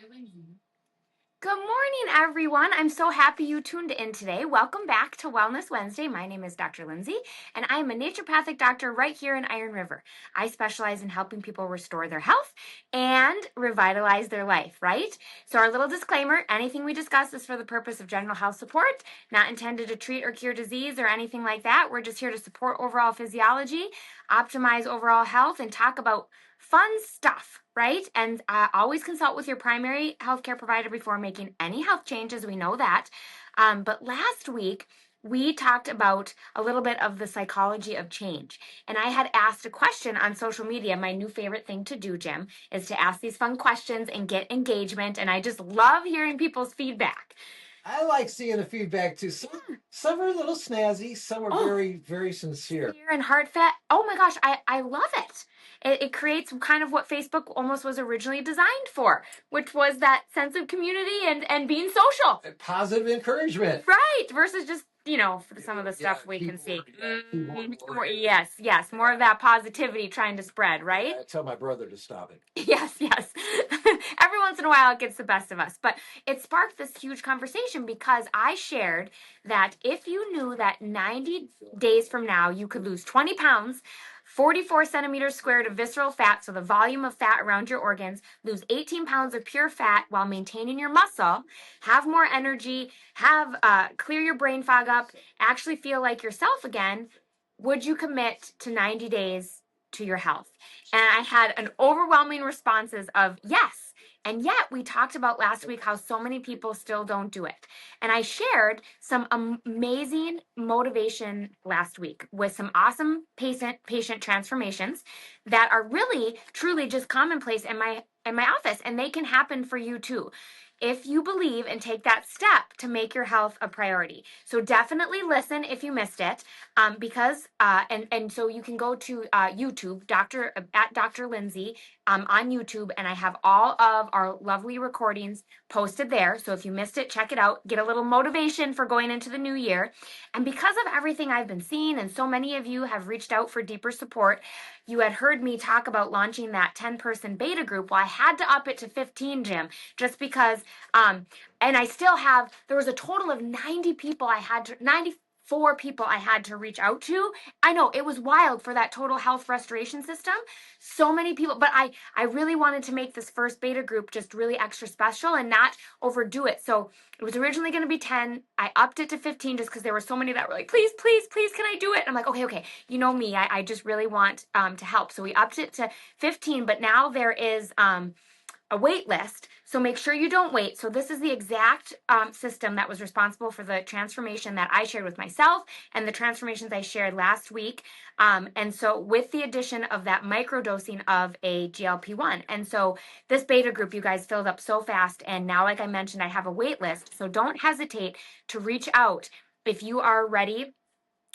Good morning, everyone. I'm so happy you tuned in today. Welcome back to Wellness Wednesday. My name is Dr. Linzi, and I am a naturopathic doctor right here in Iron River. I specialize in helping people restore their health and revitalize their life, right? So, our little disclaimer, anything we discuss is for the purpose of general health support, not intended to treat or cure disease or anything like that. We're just here to support overall physiology, optimize overall health, and talk about fun stuff, right? And always consult with your primary healthcare provider before making any health changes. We know that. But last week, we talked about a little bit of the psychology of change. And I had asked a question on social media. My new favorite thing to do, Jim, is to ask these fun questions and get engagement. And I just love hearing people's feedback. I like seeing the feedback too. Some are a little snazzy, some are very, very sincere. And heartfelt. Oh my gosh, I love it. It creates kind of what Facebook almost was originally designed for, which was that sense of community and being social. Positive encouragement. Right, versus just, some of the stuff we can see. Yes, more of that positivity trying to spread, right? I tell my brother to stop it. Yes. Every once in a while it gets the best of us. But it sparked this huge conversation because I shared that if you knew that 90 days from now you could lose 20 pounds, 44 centimeters squared of visceral fat, so the volume of fat around your organs, lose 18 pounds of pure fat while maintaining your muscle, have more energy, clear your brain fog up, actually feel like yourself again, would you commit to 90 days to your health? And I had an overwhelming responses of yes. And yet we talked about last week how so many people still don't do it. And I shared some amazing motivation last week with some awesome patient transformations that are really truly just commonplace in my office, and they can happen for you too if you believe and take that step to make your health a priority. So definitely listen if you missed it, because so you can go to YouTube, at Dr.Linzi, on YouTube, and I have all of our lovely recordings posted there. So if you missed it, check it out. Get a little motivation for going into the new year. And because of everything I've been seeing, and so many of you have reached out for deeper support, you had heard me talk about launching that 10-person beta group. Well, I had to up it to 15, Jim, just because, and I still have, there was a total of 94 people I had to reach out to. I know it was wild for that total health restoration system. So many people, but I really wanted to make this first beta group just really extra special and not overdo it. So it was originally going to be 10. I upped it to 15 just because there were so many that were like, please, can I do it? And I'm like, okay. You know me, I just really want to help. So we upped it to 15, but now there is a wait list. So make sure you don't wait. So this is the exact system that was responsible for the transformation that I shared with myself and the transformations I shared last week. And so with the addition of that microdosing of a GLP-1. And so this beta group, you guys filled up so fast. And now, like I mentioned, I have a wait list. So don't hesitate to reach out if you are ready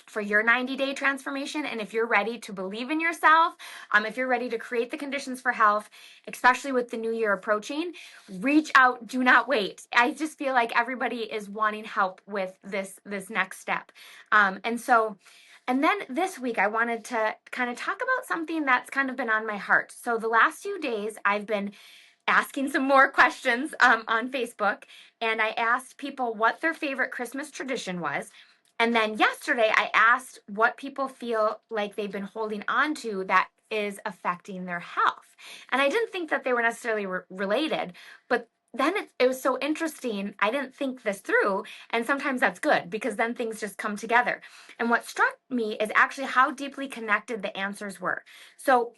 for your 90-day transformation, and if you're ready to believe in yourself, if you're ready to create the conditions for health, especially with the new year approaching, reach out. Do not wait. I just feel like everybody is wanting help with this next step. And then this week, I wanted to kind of talk about something that's kind of been on my heart. So the last few days, I've been asking some more questions on Facebook, and I asked people what their favorite Christmas tradition was. And then yesterday, I asked what people feel like they've been holding on to that is affecting their health. And I didn't think that they were necessarily related, but then it was so interesting. I didn't think this through. And sometimes that's good because then things just come together. And what struck me is actually how deeply connected the answers were. So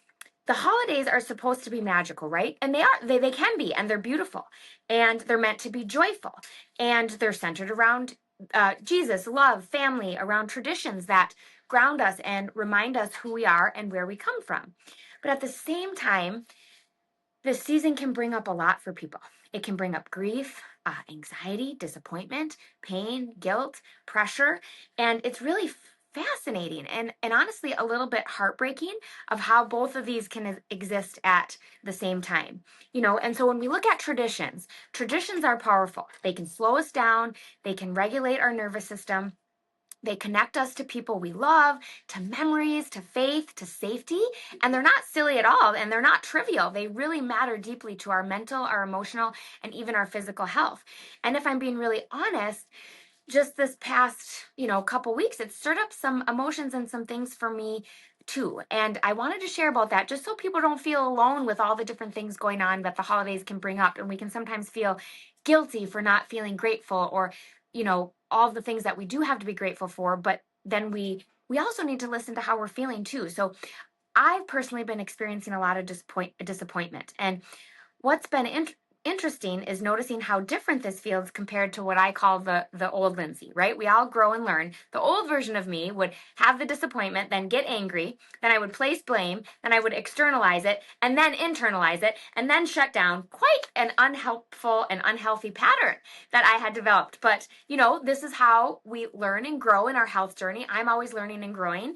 the holidays are supposed to be magical, right? And they can be, and they're beautiful, and they're meant to be joyful, and they're centered around Jesus, love, family, around traditions that ground us and remind us who we are and where we come from. But at the same time, this season can bring up a lot for people. It can bring up grief, anxiety, disappointment, pain, guilt, pressure, and it's really fascinating and honestly a little bit heartbreaking of how both of these can exist at the same time. And so when we look at traditions are powerful. They can slow us down, they can regulate our nervous system, They connect us to people we love, to memories, to faith, to safety, and they're not silly at all, and they're not trivial. They really matter deeply to our mental, our emotional, and even our physical health. And if I'm being really honest, just this past, couple weeks, it stirred up some emotions and some things for me too. And I wanted to share about that just so people don't feel alone with all the different things going on that the holidays can bring up. And we can sometimes feel guilty for not feeling grateful, or, all the things that we do have to be grateful for, but then we also need to listen to how we're feeling too. So I've personally been experiencing a lot of disappointment. And what's been interesting is noticing how different this feels compared to what I call the old Lindsay, right? We all grow and learn. The old version of me would have the disappointment, then get angry, then I would place blame, then I would externalize it, and then internalize it, and then shut down. Quite an unhelpful and unhealthy pattern that I had developed. But, this is how we learn and grow in our health journey. I'm always learning and growing.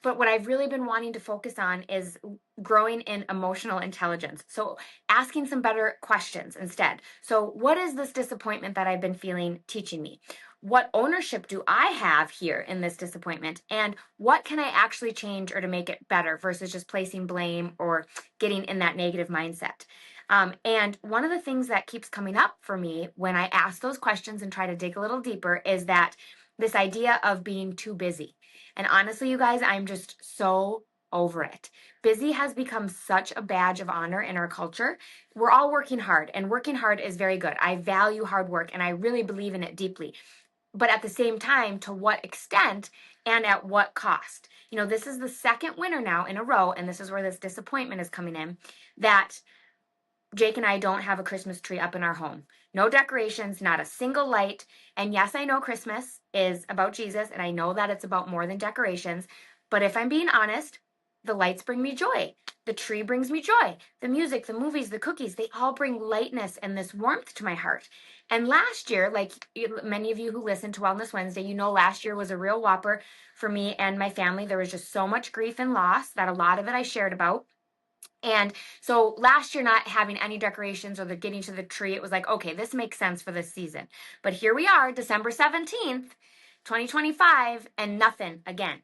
But what I've really been wanting to focus on is growing in emotional intelligence. So asking some better questions instead. So what is this disappointment that I've been feeling teaching me? What ownership do I have here in this disappointment? And what can I actually change or to make it better versus just placing blame or getting in that negative mindset? And one of the things that keeps coming up for me when I ask those questions and try to dig a little deeper is that this idea of being too busy. And honestly, you guys, I'm just so over it. Busy has become such a badge of honor in our culture. We're all working hard, and working hard is very good. I value hard work and I really believe in it deeply. But at the same time, to what extent and at what cost? This is the second winter now in a row, and this is where this disappointment is coming in, that Jake and I don't have a Christmas tree up in our home. No decorations, not a single light. And yes, I know Christmas is about Jesus, and I know that it's about more than decorations. But if I'm being honest, the lights bring me joy. The tree brings me joy. The music, the movies, the cookies, they all bring lightness and this warmth to my heart. And last year, like many of you who listened to Wellness Wednesday, last year was a real whopper for me and my family. There was just so much grief and loss that a lot of it I shared about. And so last year, not having any decorations or the getting to the tree, it was like, okay, this makes sense for this season. But here we are, December 17th, 2025, and nothing again.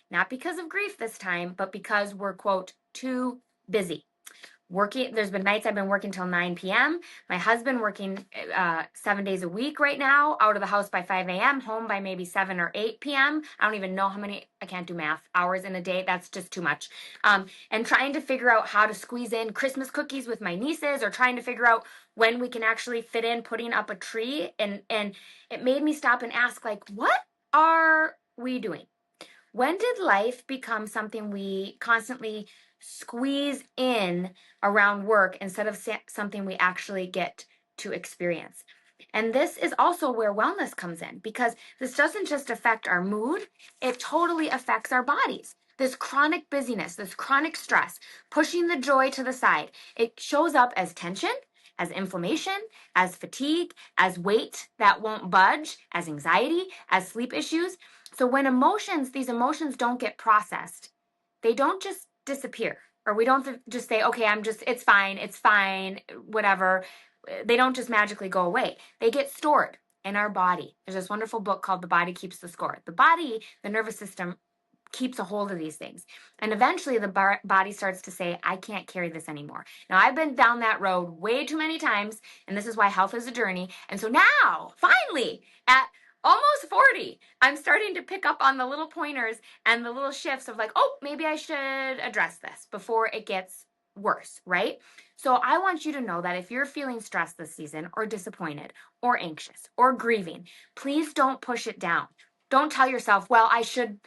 Not because of grief this time, but because we're, quote, too busy working. There's been nights I've been working till 9 p.m. My husband working 7 days a week right now, out of the house by 5 a.m., home by maybe 7 or 8 p.m. I don't even know how many, I can't do math, hours in a day. That's just too much. And trying to figure out how to squeeze in Christmas cookies with my nieces, or trying to figure out when we can actually fit in putting up a tree. And it made me stop and ask, like, what are we doing? When did life become something we constantly squeeze in around work instead of something we actually get to experience? And this is also where wellness comes in, because this doesn't just affect our mood, it totally affects our bodies. This chronic busyness, this chronic stress, pushing the joy to the side, it shows up as tension, as inflammation, as fatigue, as weight that won't budge, as anxiety, as sleep issues. So when these emotions don't get processed, they don't just disappear, or we don't just say, okay, it's fine, whatever. They don't just magically go away. They get stored in our body. There's this wonderful book called The Body Keeps the Score. The body, the nervous system, keeps a hold of these things. And eventually the body starts to say, I can't carry this anymore. Now, I've been down that road way too many times, and this is why health is a journey. And so now, finally, at almost 40, I'm starting to pick up on the little pointers and the little shifts of like, oh, maybe I should address this before it gets worse, right? So I want you to know that if you're feeling stressed this season, or disappointed, or anxious, or grieving, please don't push it down. Don't tell yourself, well, I should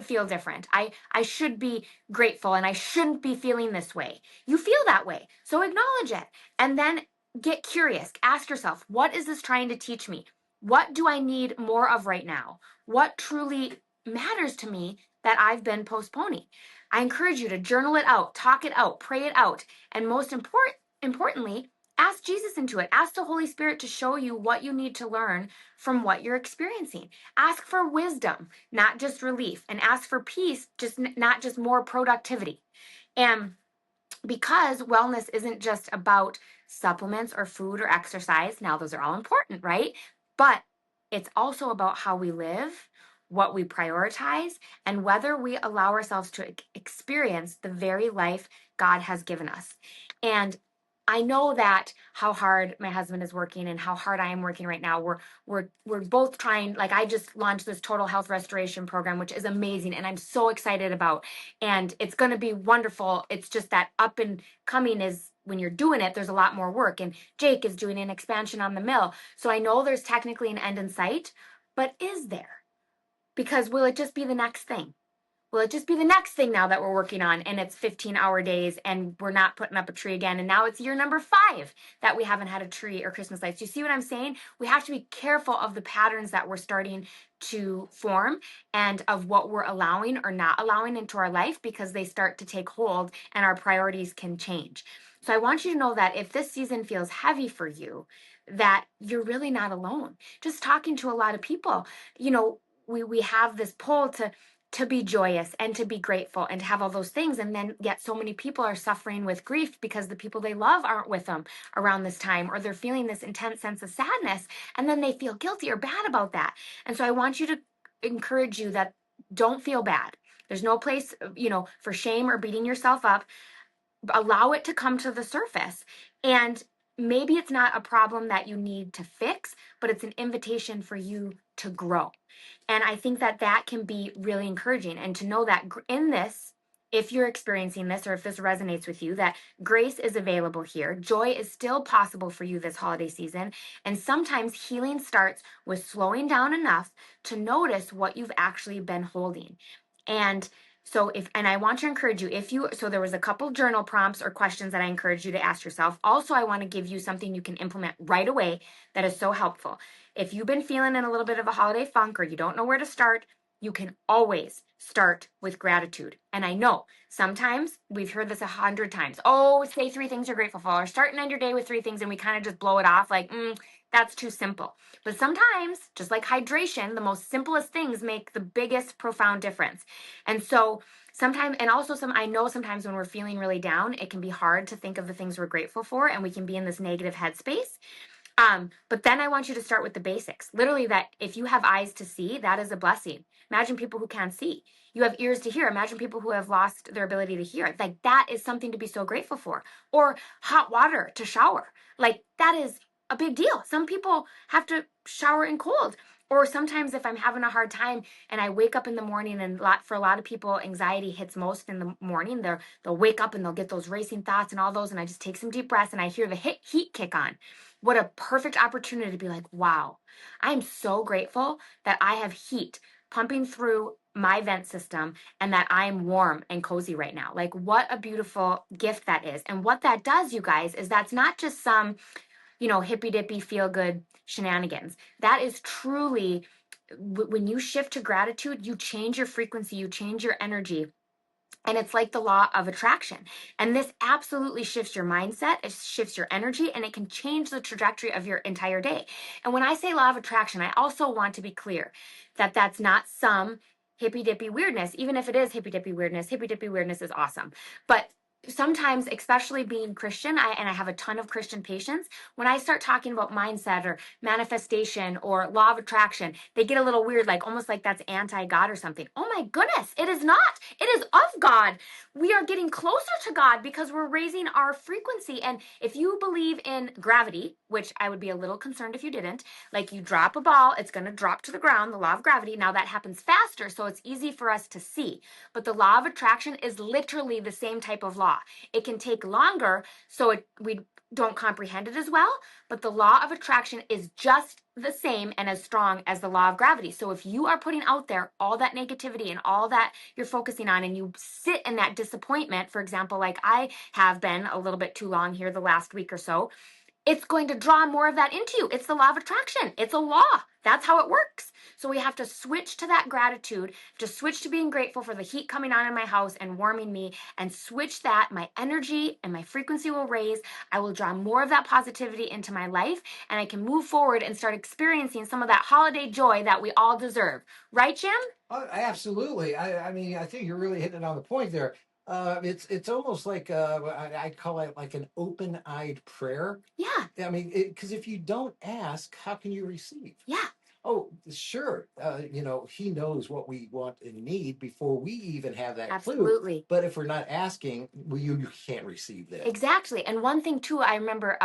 feel different. I should be grateful, and I shouldn't be feeling this way. You feel that way. So acknowledge it. And then get curious. Ask yourself, what is this trying to teach me? What do I need more of right now? What truly matters to me that I've been postponing? I encourage you to journal it out, talk it out, pray it out, and most importantly, ask Jesus into it. Ask the Holy Spirit to show you what you need to learn from what you're experiencing. Ask for wisdom, not just relief, and ask for peace, not just more productivity. And because wellness isn't just about supplements or food or exercise, now those are all important, right? But it's also about how we live, what we prioritize, and whether we allow ourselves to experience the very life God has given us. And I know that how hard my husband is working and how hard I am working right now. We're both trying, like I just launched this total health restoration program, which is amazing and I'm so excited about. And it's going to be wonderful. It's just that up and coming is when you're doing it, there's a lot more work. And Jake is doing an expansion on the mill. So I know there's technically an end in sight, but is there? Because will it just be the next thing? Will it just be the next thing now that we're working on and it's 15-hour days and we're not putting up a tree again? And now it's year number 5 that we haven't had a tree or Christmas lights. You see what I'm saying? We have to be careful of the patterns that we're starting to form and of what we're allowing or not allowing into our life because they start to take hold and our priorities can change. So I want you to know that if this season feels heavy for you, that you're really not alone. Just talking to a lot of people, we have this pull to be joyous and to be grateful and to have all those things. And then yet so many people are suffering with grief because the people they love aren't with them around this time, or they're feeling this intense sense of sadness. And then they feel guilty or bad about that. And so I want you to encourage you that don't feel bad. There's no place, for shame or beating yourself up. Allow it to come to the surface. And maybe it's not a problem that you need to fix, but it's an invitation for you to grow. And I think that that can be really encouraging. And to know that in this, if you're experiencing this or if this resonates with you, that grace is available here. Joy is still possible for you this holiday season. And sometimes healing starts with slowing down enough to notice what you've actually been holding. And and I want to encourage you, so there was a couple journal prompts or questions that I encourage you to ask yourself. Also, I want to give you something you can implement right away that is so helpful. If you've been feeling in a little bit of a holiday funk or you don't know where to start, you can always start with gratitude. And I know sometimes we've heard this 100 times. Oh, say 3 things you're grateful for, or start and end your day with 3 things, and we kind of just blow it off like, that's too simple. But sometimes, just like hydration, the most simplest things make the biggest profound difference. And so sometimes, and also I know sometimes when we're feeling really down, it can be hard to think of the things we're grateful for, and we can be in this negative headspace. But then I want you to start with the basics. Literally, that if you have eyes to see, that is a blessing. Imagine people who can't see. You have ears to hear. Imagine people who have lost their ability to hear. Like, that is something to be so grateful for. Or hot water to shower. Like, that is a big deal. Some people have to shower in cold. Or sometimes if I'm having a hard time and I wake up in the morning, and for a lot of people, anxiety hits most in the morning. They'll wake up and they'll get those racing thoughts and all those, and I just take some deep breaths and I hear the heat kick on. What a perfect opportunity to be like, wow, I'm so grateful that I have heat pumping through my vent system and that I'm warm and cozy right now. Like, what a beautiful gift that is. And what that does, you guys, is that's not just some, hippy dippy feel good shenanigans. That is truly, when you shift to gratitude, you change your frequency, you change your energy. And it's like the law of attraction. And this absolutely shifts your mindset, it shifts your energy, and it can change the trajectory of your entire day. And when I say law of attraction, I also want to be clear that that's not some hippy dippy weirdness. Even if it is hippy dippy weirdness is awesome. But sometimes, especially being Christian, I have a ton of Christian patients. When I start talking about mindset or manifestation or law of attraction, they get a little weird, like almost like that's anti-God or something. Oh my goodness, it is not. It is of God. We are getting closer to God because we're raising our frequency. And if you believe in gravity, which I would be a little concerned if you didn't, like you drop a ball, it's going to drop to the ground, the law of gravity. Now that happens faster, so it's easy for us to see. But the law of attraction is literally the same type of law. It can take longer, so we don't comprehend it as well, but the law of attraction is just the same and as strong as the law of gravity. So if you are putting out there all that negativity and all that you're focusing on, and you sit in that disappointment, for example, like I have been a little bit too long here the last week or so, it's going to draw more of that into you. It's the law of attraction. It's a law. That's how it works. So we have to switch to that gratitude, to switch to being grateful for the heat coming on in my house and warming me, and switch that. My energy and my frequency will raise. I will draw more of that positivity into my life, and I can move forward and start experiencing some of that holiday joy that we all deserve. Right, Jim? Oh, absolutely. I mean, I think you're really hitting it on the point there. It's almost like I call it like an open-eyed prayer. Yeah. I mean, because if you don't ask, how can you receive? Yeah. Oh, sure, he knows what we want and need before we even have that clue. Absolutely. But if we're not asking, well, you can't receive that. Exactly. And one thing too, I remember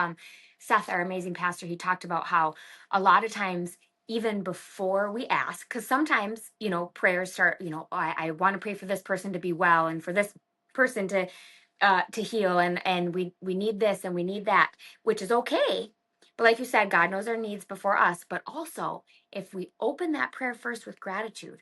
Seth, our amazing pastor, he talked about how a lot of times, even before we ask, because sometimes, prayers start, I want to pray for this person to be well and for this person to heal, and we need this and we need that, which is okay. But like you said, God knows our needs before us. But also, if we open that prayer first with gratitude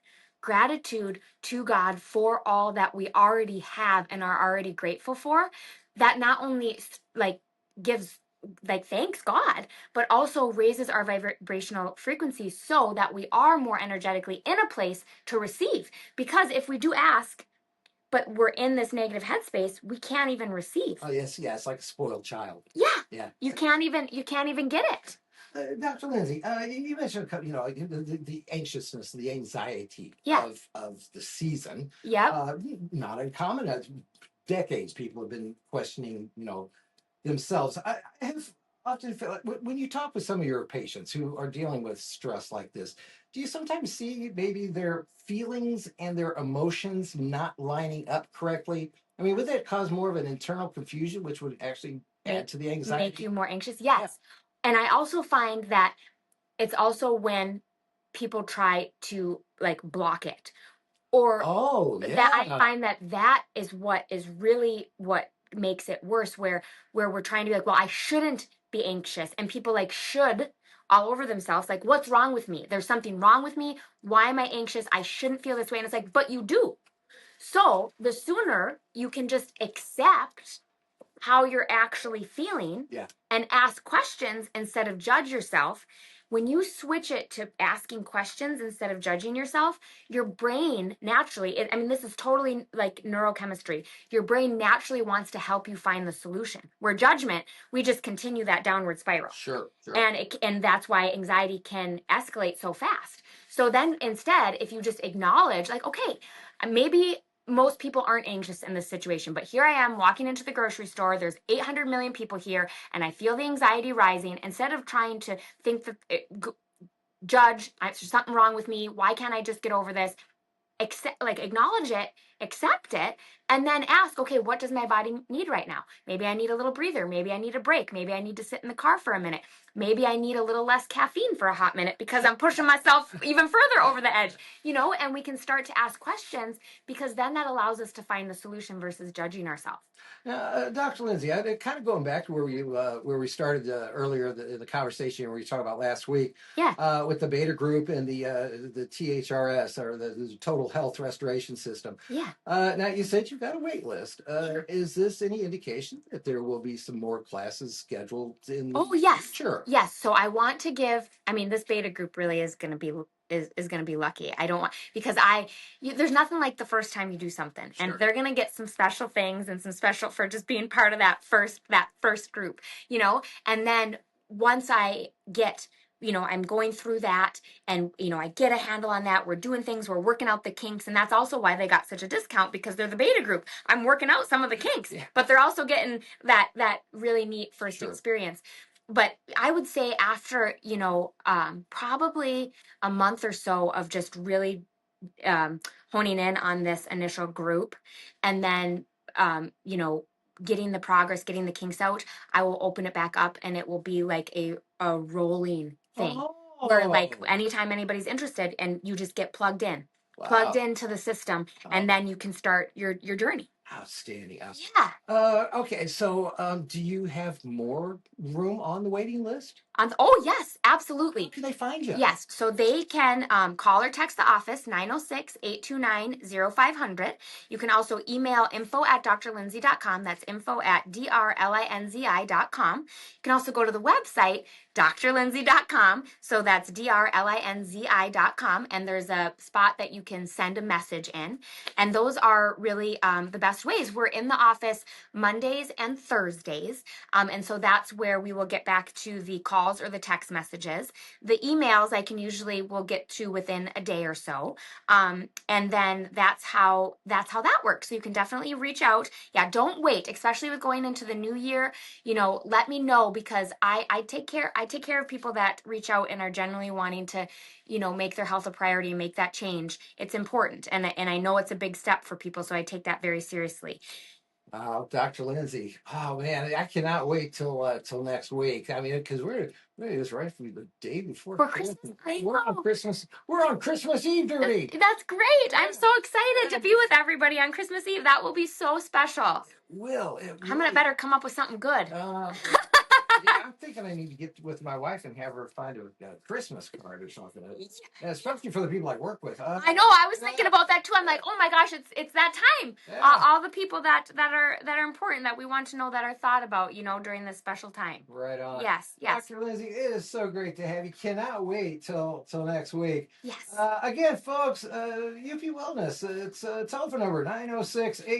to God for all that we already have and are already grateful for, that not only like gives like thanks God, but also raises our vibrational frequency so that we are more energetically in a place to receive. Because if we do ask, but we're in this negative headspace, we can't even receive. Oh yes, yeah, it's like a spoiled child. Yeah. Yeah. You can't even get it. Dr. Linzi, you mentioned, the anxiousness, the anxiety Yeah. of the season. Yep. Not uncommon. Decades people have been questioning, themselves. I have often felt like when you talk with some of your patients who are dealing with stress like this, do you sometimes see maybe their feelings and their emotions not lining up correctly? I mean, would that cause more of an internal confusion, which would actually add to the anxiety? Make you more anxious? Yes. And I also find that it's also when people try to like block it, or that I find that is what is really what makes it worse, where we're trying to be like, well, I shouldn't be anxious, and people like should all over themselves, like, what's wrong with me? There's something wrong with me. Why am I anxious? I shouldn't feel this way. And it's like, but you do. So the sooner you can just accept how you're actually feeling, and ask questions instead of judge yourself. When you switch it to asking questions instead of judging yourself, your brain naturally, this is totally like neurochemistry. Your brain naturally wants to help you find the solution. Where judgment, we just continue that downward spiral. Sure. And that's why anxiety can escalate so fast. So then instead, if you just acknowledge, like, okay, maybe most people aren't anxious in this situation, but here I am walking into the grocery store. There's 800 million people here, and I feel the anxiety rising. Instead of trying to think that judge, there's something wrong with me. Why can't I just get over this? Acknowledge it, accept it, and then ask, okay, what does my body need right now? Maybe I need a little breather. Maybe I need a break. Maybe I need to sit in the car for a minute. Maybe I need a little less caffeine for a hot minute because I'm pushing myself even further over the edge, and we can start to ask questions, because then that allows us to find the solution versus judging ourselves. Dr. Linzi, kind of going back to where we started earlier the conversation where we talked about last week, with the beta group and the THRS, or the Total Health Restoration System. Now you said you've got a wait list. Is this any indication that there will be some more classes scheduled in the future? Yes. So I want to give. This beta group really is going to be going to be lucky. I don't want, because there's nothing like the first time you do something, and they're going to get some special things and some special for just being part of that first group, and then once I get, I'm going through that, and I get a handle on that. We're doing things, we're working out the kinks, and that's also why they got such a discount, because they're the beta group. I'm working out some of the kinks, but they're also getting that really neat first experience. But I would say after, probably a month or so of just really honing in on this initial group, and then, getting the progress, getting the kinks out, I will open it back up, and it will be like a rolling thing. Where like anytime anybody's interested, and you just get plugged into the system, and then you can start your journey. Outstanding. Yeah. Okay, so do you have more room on the waiting list? Oh, yes, absolutely. How can they find you? Yes, so they can call or text the office, 906-829-0500. You can also email info@drlinzi.com. That's info@drlinzi.com. You can also go to the website, drlinzi.com. So that's drlinzi.com. And there's a spot that you can send a message in. And those are really the best ways. We're in the office Mondays and Thursdays. And so that's where we will get back to the calls or the text messages. The emails I can usually will get to within a day or so. And then that's how that works. So you can definitely reach out. Yeah, don't wait, especially with going into the new year. Let me know, because I take care of people that reach out and are genuinely wanting to, make their health a priority and make that change. It's important, and I know it's a big step for people, so I take that very seriously. Dr. Linzi. Oh man, I cannot wait till next week. I mean, because we're just right from the day before For Christmas, Christmas. I We're on know. Christmas. We're on Christmas Eve duty. That's great. I'm so excited to be with everybody on Christmas Eve. That will be so special. It I'm gonna really. better come up with something good. Yeah, I'm thinking I need to get with my wife and have her find a Christmas card or something, especially for the people I work with. I know. I was thinking about that too. I'm like, oh my gosh, it's that time. Yeah. All the people that are important, that we want to know, that are thought about, during this special time. Right on. Yes, yes, Dr. Linzi, it is so great to have you. Cannot wait till next week. yes. Again, folks, UP Wellness, it's telephone number 906 8